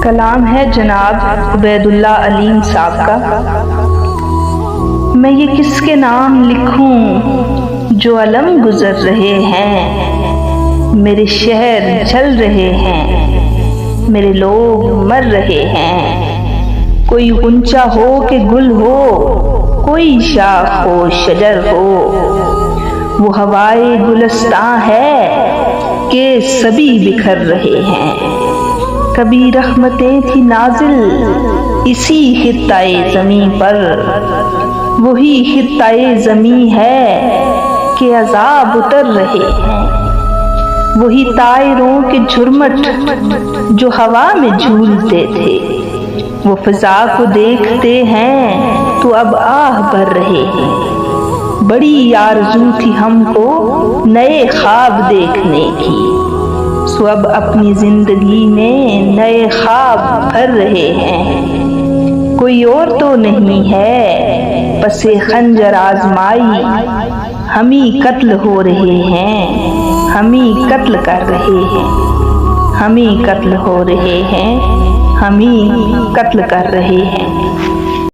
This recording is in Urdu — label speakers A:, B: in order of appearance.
A: کلام ہے جناب عبید اللہ علیم صاحب کا۔ میں یہ کس کے نام لکھوں جو علم گزر رہے ہیں، میرے شہر جل رہے ہیں، میرے لوگ مر رہے ہیں۔ کوئی غنچہ ہو کہ گل ہو، کوئی شاخ ہو شجر ہو، وہ ہوائے گلستاں ہے کہ سبھی بکھر رہے ہیں۔ کبھی رحمتیں تھی نازل اسی خطۂ زمیں پر، وہی خطۂ زمیں ہے کہ عذاب اتر رہے ہیں۔ وہی طائروں کے جھرمٹ جو ہوا میں جھولتے تھے، وہ فضا کو دیکھتے ہیں تو اب آہ بھر رہے ہیں۔ بڑی آرزو تھی ہم کو نئے خواب دیکھنے کی، سو اب اپنی زندگی میں نئے خواب بھر رہے ہیں۔ کوئی اور تو نہیں ہے پس خنجر آزمائی، ہمیں قتل ہو رہے ہیں، ہمیں قتل کر رہے ہیں، ہمیں قتل ہو رہے ہیں، ہمیں قتل کر رہے ہیں۔